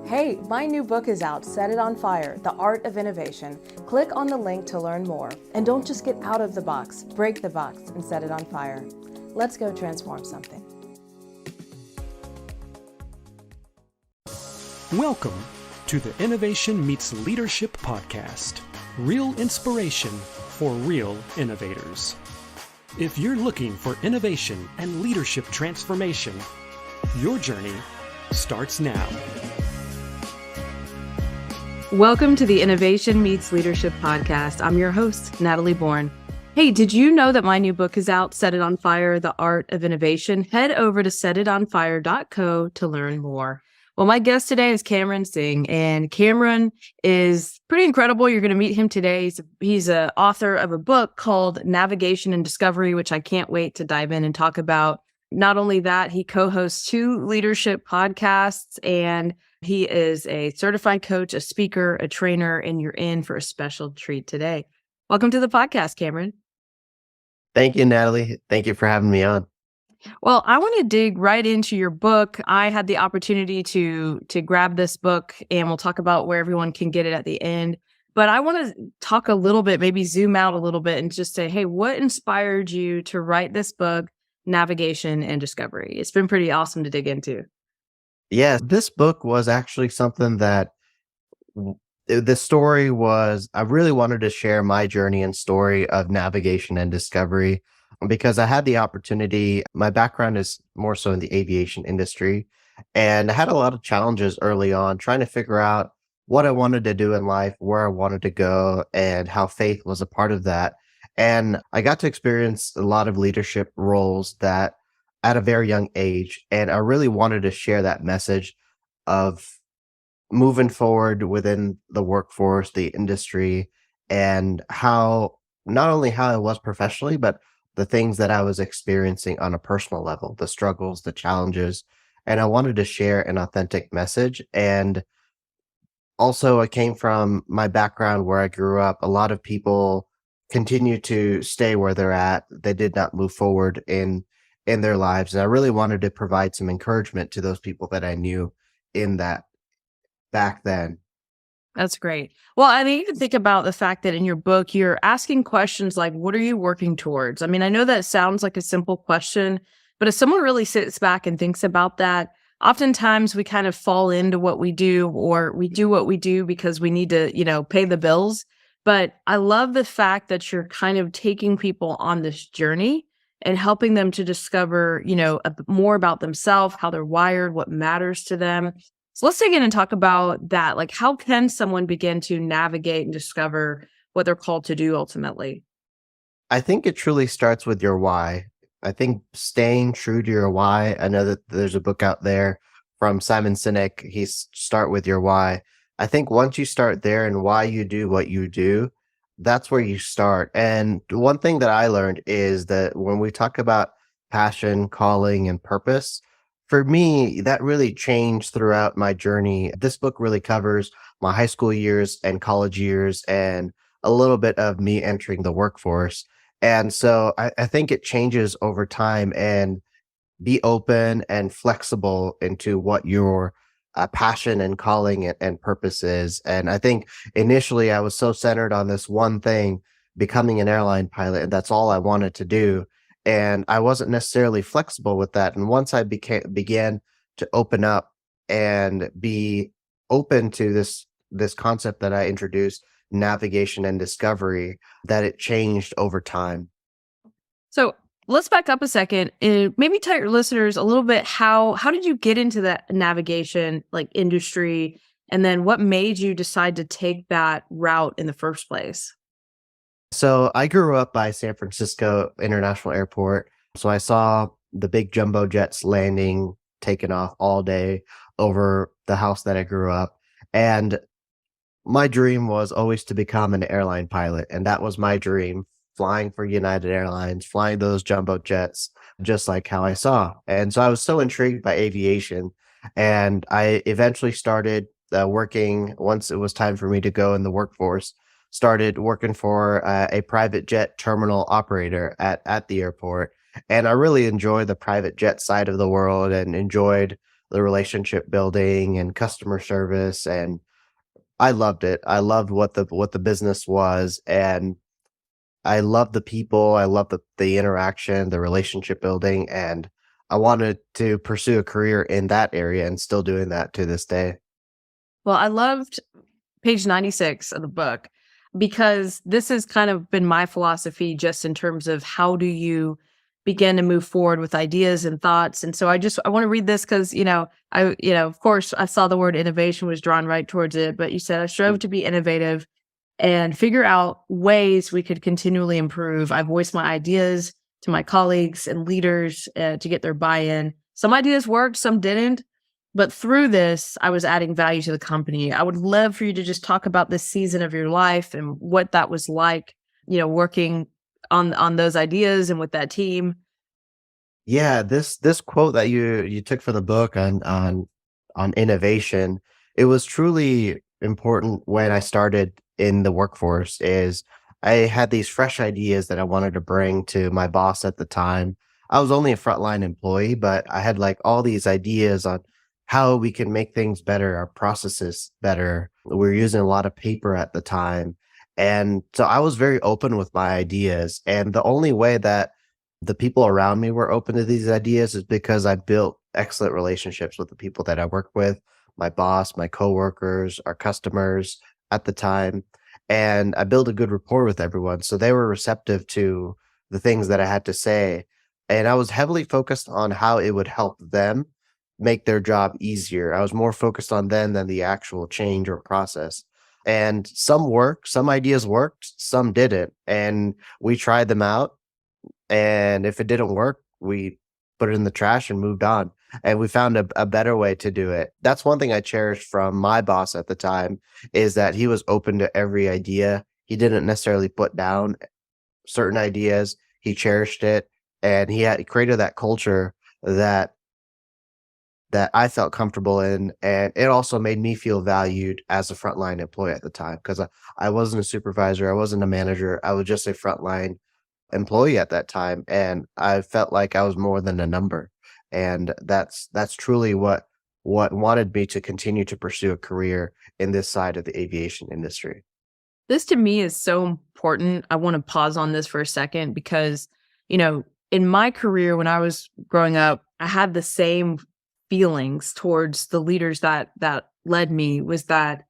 Hey, my new book is out, Set It on Fire, The Art of Innovation. Click on the link to learn more. And don't just get out of the box, break the box and set it on fire. Let's go transform something. Welcome to the Innovation Meets Leadership podcast. Real inspiration for real innovators. If you're looking for innovation and leadership transformation, your journey starts now. Welcome to the Innovation Meets Leadership podcast. I'm your host, Natalie Born. Hey, did you know that my new book is out, Set It on Fire, The Art of Innovation? Head over to setitonfire.co to learn more. Well, my guest today is Cameron Singh, and Cameron is pretty incredible. You're going to meet him today. He's an author of a book called Navigation and Discovery, which I can't wait to dive in and talk about. Not only that, he co-hosts 2 leadership podcasts, and he is a certified coach, a speaker, a trainer, and you're in for a special treat today. Welcome to the podcast, Cameron. Thank you, Natalie. Thank you for having me on. Well, I want to dig right into your book. I had the opportunity to grab this book, and we'll talk about where everyone can get it at the end. But I want to talk a little bit, maybe zoom out a little bit and just say, hey, what inspired you to write this book, Navigation and Discovery? It's been pretty awesome to dig into. Yeah, this book was actually something that the story was, I really wanted to share my journey and story of navigation and discovery because I had the opportunity. My background is more so in the aviation industry, and I had a lot of challenges early on trying to figure out what I wanted to do in life, where I wanted to go, and how faith was a part of that. And I got to experience a lot of leadership roles that at a very young age. And I really wanted to share that message of moving forward within the workforce, the industry, and how not only how I was professionally, but the things that I was experiencing on a personal level, the struggles, the challenges. And I wanted to share an authentic message. And also, I came from my background where I grew up. A lot of people continue to stay where they're at. They did not move forward in their lives. And I really wanted to provide some encouragement to those people that I knew in that back then. That's great. Well, I mean, even think about the fact that in your book, you're asking questions like, what are you working towards? I mean, I know that sounds like a simple question, but if someone really sits back and thinks about that, oftentimes we kind of fall into what we do, or we do what we do because we need to, pay the bills. But I love the fact that you're kind of taking people on this journey and helping them to discover, more about themselves, how they're wired, what matters to them. So let's dig in and talk about that. Like, how can someone begin to navigate and discover what they're called to do ultimately? I think it truly starts with your why. I think staying true to your why. I know that there's a book out there from Simon Sinek. He's Start With Your Why. I think once you start there and why you do what you do, that's where you start. And one thing that I learned is that when we talk about passion, calling, and purpose, for me, that really changed throughout my journey. This book really covers my high school years and college years and a little bit of me entering the workforce. And so I think it changes over time, and be open and flexible into what your passion and calling and purpose is. And I think initially I was so centered on this one thing, becoming an airline pilot, and that's all I wanted to do. And I wasn't necessarily flexible with that. And once I began to open up and be open to this concept that I introduced, navigation and discovery, that it changed over time. So let's back up a second and maybe tell your listeners a little bit how did you get into that navigation industry, and then what made you decide to take that route in the first place? So I grew up by San Francisco International Airport. So I saw the big jumbo jets landing, taking off all day over the house that I grew up. And my dream was always to become an airline pilot. And that was my dream, flying for United Airlines, flying those jumbo jets, just like how I saw. And so I was so intrigued by aviation. And I eventually started working, once it was time for me to go in the workforce, started working for a private jet terminal operator at the airport. And I really enjoyed the private jet side of the world and enjoyed the relationship building and customer service, and I loved it. I loved what the business was, and I loved the people. I loved the interaction, the relationship building, and I wanted to pursue a career in that area and still doing that to this day. Well, I loved page 96 of the book because this has kind of been my philosophy just in terms of how do you begin to move forward with ideas and thoughts. And so I want to read this because, of course I saw the word innovation was drawn right towards it, but you said I strove to be innovative and figure out ways we could continually improve. I voiced my ideas to my colleagues and leaders to get their buy-in. Some ideas worked, some didn't. But through this, I was adding value to the company. I would love for you to just talk about this season of your life and what that was like, working on those ideas and with that team. Yeah, this quote that you took from the book on innovation, it was truly important when I started in the workforce. Is I had these fresh ideas that I wanted to bring to my boss at the time. I was only a frontline employee, but I had like all these ideas on how we can make things better, our processes better. We were using a lot of paper at the time. And so I was very open with my ideas. And the only way that the people around me were open to these ideas is because I built excellent relationships with the people that I work with, my boss, my coworkers, our customers at the time. And I built a good rapport with everyone. So they were receptive to the things that I had to say. And I was heavily focused on how it would help them make their job easier. I was more focused on them than the actual change or process. And some worked, some ideas worked, some didn't. And we tried them out, and if it didn't work, we put it in the trash and moved on. And we found a better way to do it. That's one thing I cherished from my boss at the time, is that he was open to every idea. He didn't necessarily put down certain ideas. He cherished it, and he had created that culture that I felt comfortable in, and it also made me feel valued as a frontline employee at the time, because I wasn't a supervisor, I wasn't a manager, I was just a frontline employee at that time, and I felt like I was more than a number. And that's truly what wanted me to continue to pursue a career in this side of the aviation industry. This to me is so important. I want to pause on this for a second because, in my career when I was growing up, I had the same feelings towards the leaders that led me, was that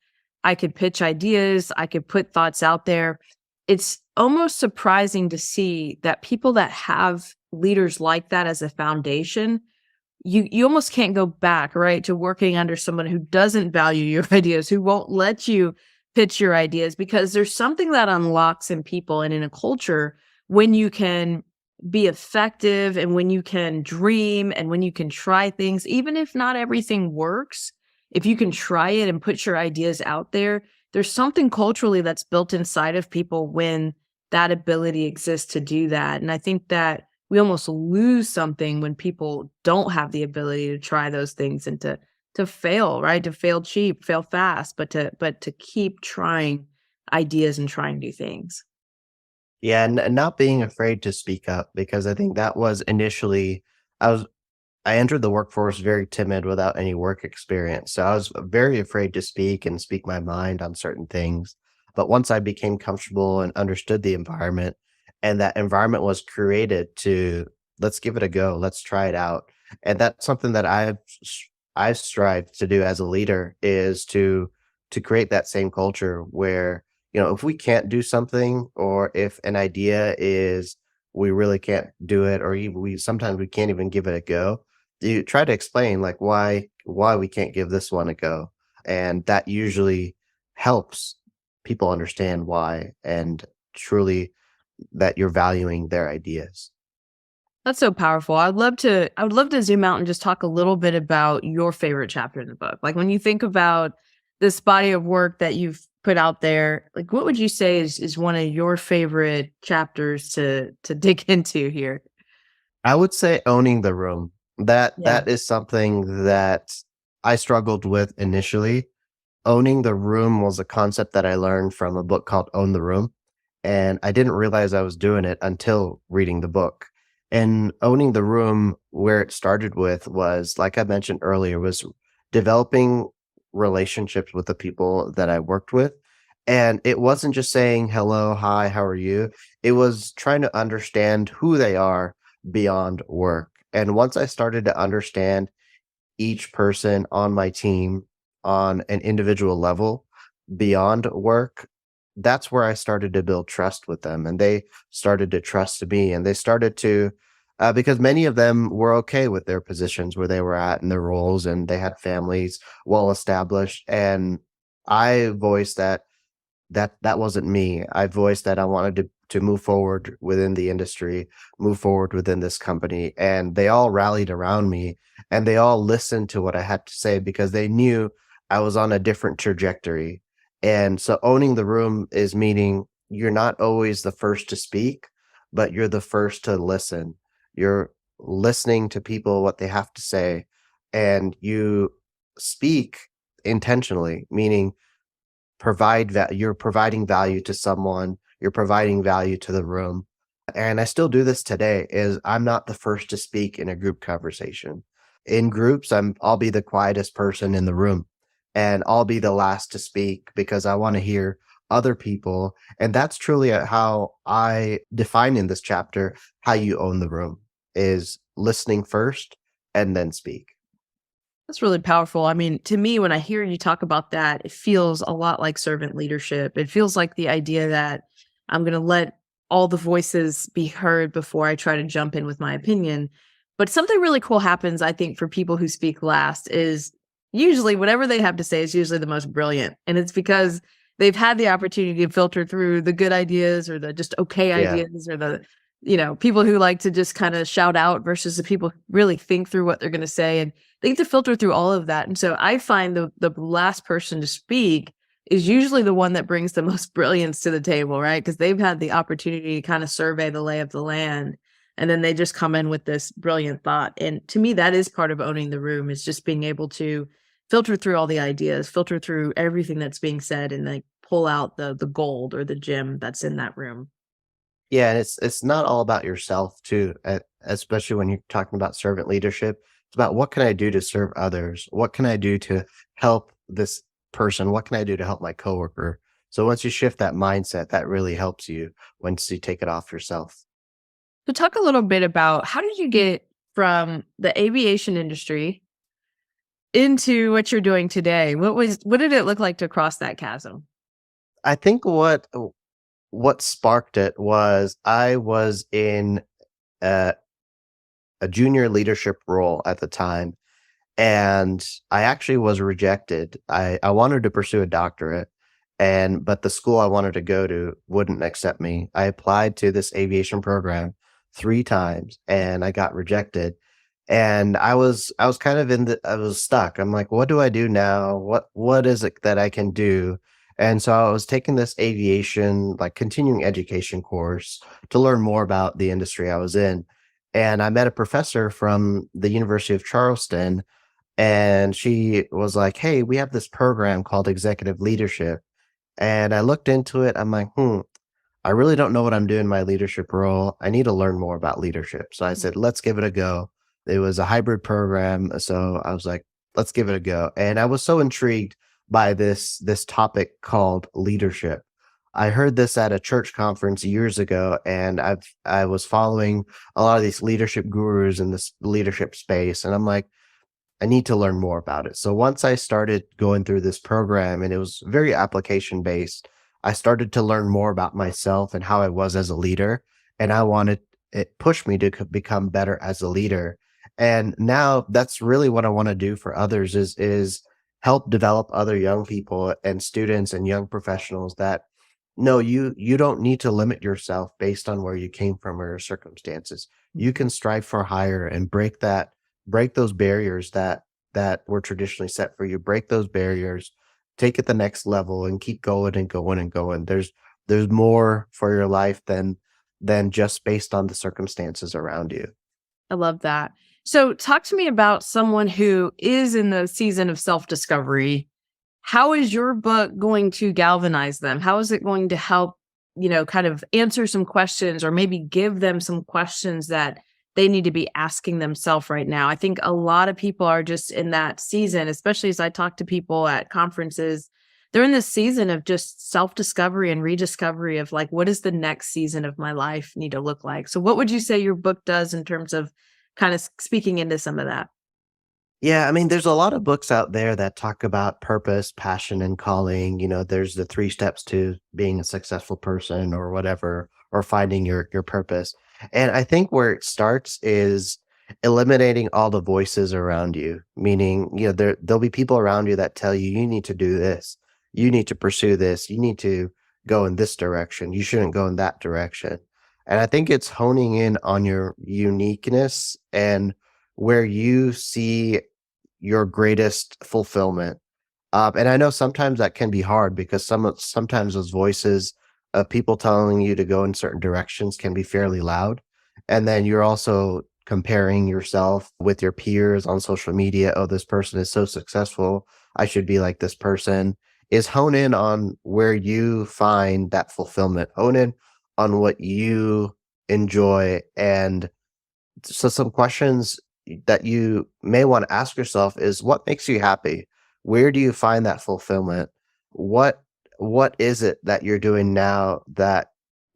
I could pitch ideas, I could put thoughts out there. It's almost surprising to see that people that have leaders like that as a foundation, you almost can't go back, right, to working under someone who doesn't value your ideas, who won't let you pitch your ideas, because there's something that unlocks in people and in a culture when you can be effective and when you can dream and when you can try things, even if not everything works. If you can try it and put your ideas out there, there's something culturally that's built inside of people when that ability exists to do that. And I think that we almost lose something when people don't have the ability to try those things and to fail, right? To fail cheap, fail fast, but to keep trying ideas and trying new things. Yeah, and not being afraid to speak up, because I think that was initially I was I entered the workforce very timid without any work experience. So I was very afraid to speak and speak my mind on certain things. But once I became comfortable and understood the environment, and that environment was created to, let's give it a go, let's try it out. And that's something that I've strived to do as a leader, is to create that same culture where, if we can't do something, or if an idea is we really can't do it, or even we sometimes we can't even give it a go, you try to explain like why we can't give this one a go. And that usually helps people understand why, and truly that you're valuing their ideas. That's so powerful. I would love to zoom out and just talk a little bit about your favorite chapter in the book. Like when you think about this body of work that you've put out there, like what would you say is one of your favorite chapters to dig into here? I would say owning the room. Yeah. That is something that I struggled with initially. Owning the room was a concept that I learned from a book called Own the Room, and I didn't realize I was doing it until reading the book. And owning the room, where it started with was, like I mentioned earlier, was developing relationships with the people that I worked with. And it wasn't just saying hello, hi, how are you? It was trying to understand who they are beyond work. And once I started to understand each person on my team on an individual level beyond work, that's where I started to build trust with them. And they started to trust me, and they started to, because many of them were okay with their positions where they were at in their roles, and they had families well established. And I voiced that wasn't me. I voiced that I wanted to move forward within the industry, move forward within this company, and they all rallied around me, and they all listened to what I had to say because they knew I was on a different trajectory. And so owning the room is meaning you're not always the first to speak, but you're the first to listen. You're listening to people what they have to say, and you speak intentionally, meaning you're providing value to someone, you're providing value to the room. And I still do this today. Is I'm not the first to speak in a group conversation. In groups, I'll be the quietest person in the room, and I'll be the last to speak because I want to hear other people. And that's truly how I define in this chapter how you own the room, is listening first and then speak. That's really powerful. I mean, to me, when I hear you talk about that, it feels a lot like servant leadership. It feels like the idea that I'm going to let all the voices be heard before I try to jump in with my opinion. But something really cool happens, I think, for people who speak last is usually whatever they have to say is usually the most brilliant. And it's because they've had the opportunity to filter through the good ideas or the just okay Yeah. ideas or the, people who like to just kind of shout out versus the people who really think through what they're going to say. And they get to filter through all of that. And so I find the last person to speak is usually the one that brings the most brilliance to the table, right? Because they've had the opportunity to kind of survey the lay of the land. And then they just come in with this brilliant thought. And to me, that is part of owning the room, is just being able to filter through all the ideas, filter through everything that's being said, and like pull out the gold or the gem that's in that room. Yeah, and it's not all about yourself too, especially when you're talking about servant leadership. It's about, what can I do to serve others? What can I do to help this person? What can I do to help my coworker? So once you shift that mindset, that really helps you once you take it off yourself. So talk a little bit about, how did you get from the aviation industry into what you're doing today? What did it look like to cross that chasm? I think what sparked it was I was in a, a junior leadership role at the time, and I actually was rejected. I wanted to pursue a doctorate, but the school I wanted to go to wouldn't accept me. I applied to this aviation program 3 times, and I got rejected. And I was kind of I was stuck. I'm like, what do I do now? What is it that I can do? And so I was taking this aviation, like, continuing education course to learn more about the industry I was in. And I met a professor from the University of Charleston, and she was like, "Hey, we have this program called executive leadership." And I looked into it. I'm like, I really don't know what I'm doing in my leadership role. I need to learn more about leadership. So I said, let's give it a go. It was a hybrid program. So I was like, let's give it a go. And I was so intrigued by this topic called leadership. I heard this at a church conference years ago, and I was following a lot of these leadership gurus in this leadership space. And I'm like, I need to learn more about it. So once I started going through this program, and it was very application based, I started to learn more about myself and how I was as a leader. And it pushed me to become better as a leader. And now that's really what I want to do for others, is help develop other young people and students and young professionals that, no, you don't need to limit yourself based on where you came from or your circumstances. You can strive for higher and break those barriers that were traditionally set for you. Break those barriers, take it the next level, and keep going and going and going. There's more for your life than just based on the circumstances around you. I love that. So talk to me about someone who is in the season of self-discovery. How is your book going to galvanize them? How is it going to help, kind of answer some questions, or maybe give them some questions that they need to be asking themselves right now. I think a lot of people are just in that season, especially as I talk to people at conferences. They're in this season of just self-discovery and rediscovery of like, what does the next season of my life need to look like? So what would you say your book does in terms of kind of speaking into some of that? Yeah, I mean, there's a lot of books out there that talk about purpose, passion, and calling. There's the 3 steps to being a successful person or whatever, or finding your purpose. And I think where it starts is eliminating all the voices around you, meaning, there'll be people around you that tell you, you need to do this, you need to pursue this, you need to go in this direction, you shouldn't go in that direction. And I think it's honing in on your uniqueness and where you see your greatest fulfillment. And I know sometimes that can be hard because sometimes those voices of people telling you to go in certain directions can be fairly loud. And then you're also comparing yourself with your peers on social media. Oh, this person is so successful, I should be like this person. Is hone in on where you find that fulfillment. Hone in on what you enjoy. And so some questions that you may want to ask yourself is, what makes you happy? Where do you find that fulfillment? What what is it that you're doing now that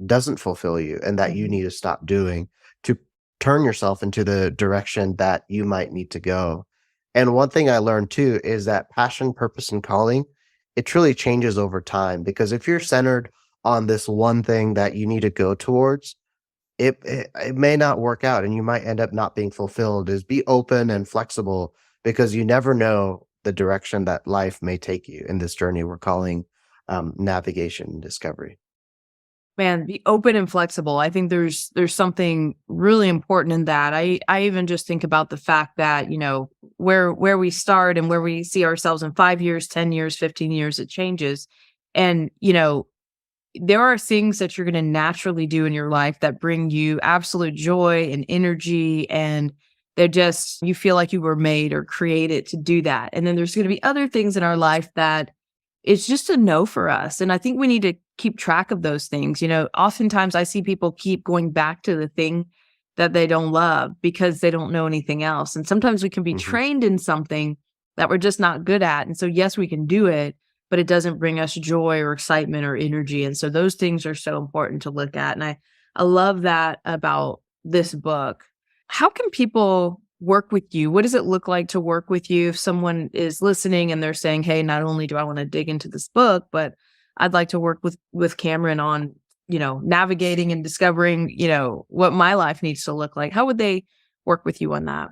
doesn't fulfill you and that you Mhm. need to stop doing to turn yourself into the direction that you might need to go? And one thing I learned too is that passion, purpose, and calling, it truly changes over time, because if you're centered on this one thing that you need to go towards, it may not work out and you might end up not being fulfilled. Is be open and flexible, because you never know the direction that life may take you in this journey we're calling navigation and discovery. Man, be open and flexible. I think there's something really important in that. I even just think about the fact that, where we start and where we see ourselves in 5 years, 10 years, 15 years, it changes. And, there are things that you're going to naturally do in your life that bring you absolute joy and energy, and they're just, you feel like you were made or created to do that. And then there's going to be other things in our life that it's just a no for us. And I think we need to keep track of those things. Oftentimes I see people keep going back to the thing that they don't love because they don't know anything else. And sometimes we can be Hmm. trained in something that we're just not good at. And so, yes, we can do it, but it doesn't bring us joy or excitement or energy. And so those things are so important to look at. And I love that about this book. How can people work with you? What does it look like to work with you if someone is listening and they're saying, "Hey, not only do I want to dig into this book, but I'd like to work with Cameron on, navigating and discovering, what my life needs to look like." How would they work with you on that?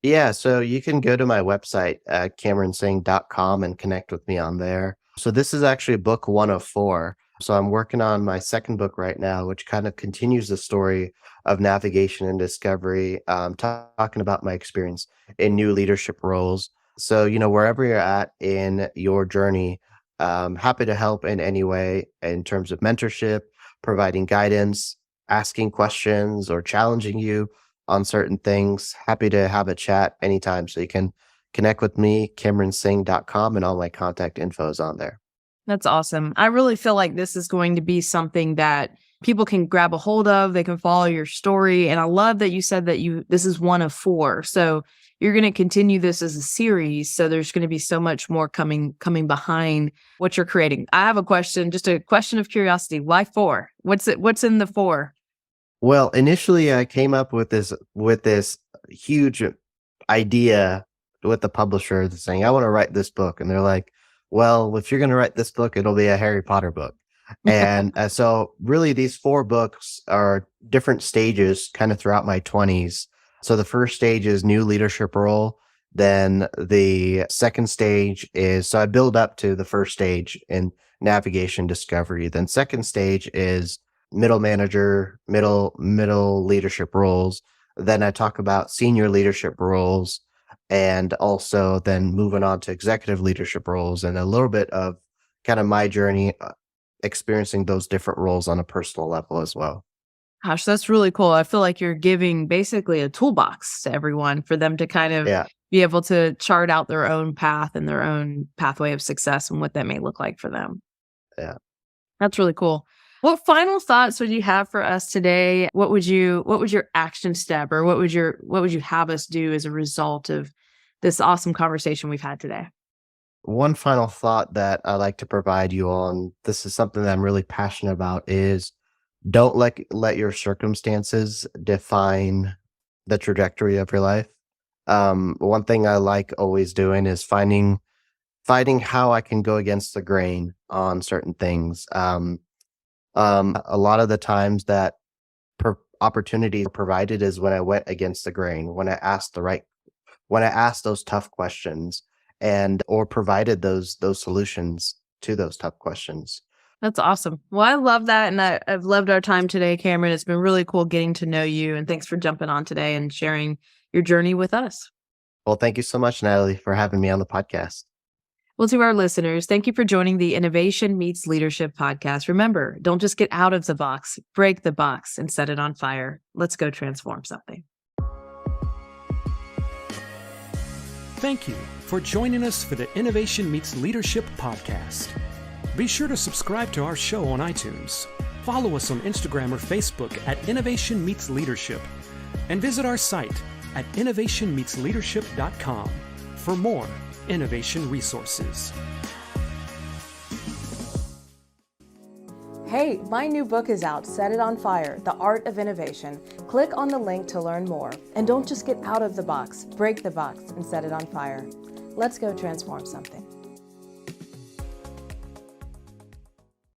Yeah, so you can go to my website, CameronSingh.com, and connect with me on there. So this is actually book 1 of 4. So I'm working on my second book right now, which kind of continues the story of navigation and discovery, talking about my experience in new leadership roles. So, wherever you're at in your journey, happy to help in any way in terms of mentorship, providing guidance, asking questions, or challenging you on certain things. Happy to have a chat anytime. So you can connect with me, CameronSingh.com, and all my contact info is on there. That's awesome. I really feel like this is going to be something that people can grab a hold of. They can follow your story. And I love that you said that this is 1 of 4. So you're going to continue this as a series. So there's going to be so much more coming behind what you're creating. I have a question, just a question of curiosity. Why 4? What's in the 4? Well, initially I came up with this huge idea with the publisher that's saying, I want to write this book. And they're like, well, if you're going to write this book, it'll be a Harry Potter book. And so really these 4 books are different stages kind of throughout my 20s. So the first stage is new leadership role. Then the second stage is, so I build up to the first stage in navigation discovery. Then second stage is middle manager, middle leadership roles. Then I talk about senior leadership roles, and also then moving on to executive leadership roles, and a little bit of kind of my journey experiencing those different roles on a personal level as well. Gosh, that's really cool. I feel like you're giving basically a toolbox to everyone for them to kind of Yeah. be able to chart out their own path and their own pathway of success and what that may look like for them. Yeah. That's really cool. What final thoughts would you have for us today? What would your action step, or what would you have us do as a result of this awesome conversation we've had today? One final thought that I like to provide you all, and this is something that I'm really passionate about, is don't let your circumstances define the trajectory of your life. One thing I like always doing is finding how I can go against the grain on certain things. A lot of the times that opportunities are provided is when I went against the grain, when I asked those tough questions and or provided those solutions to those tough questions. That's awesome. Well, I love that. And I've loved our time today, Cameron. It's been really cool getting to know you. And thanks for jumping on today and sharing your journey with us. Well, thank you so much, Natalie, for having me on the podcast. Well, to our listeners, thank you for joining the Innovation Meets Leadership podcast. Remember, don't just get out of the box, break the box and set it on fire. Let's go transform something. Thank you for joining us for the Innovation Meets Leadership podcast. Be sure to subscribe to our show on iTunes. Follow us on Instagram or Facebook at Innovation Meets Leadership, and visit our site at innovationmeetsleadership.com for more innovation resources. Hey, my new book is out, Set It on Fire, The Art of Innovation. Click on the link to learn more. And don't just get out of the box, break the box and set it on fire. Let's go transform something.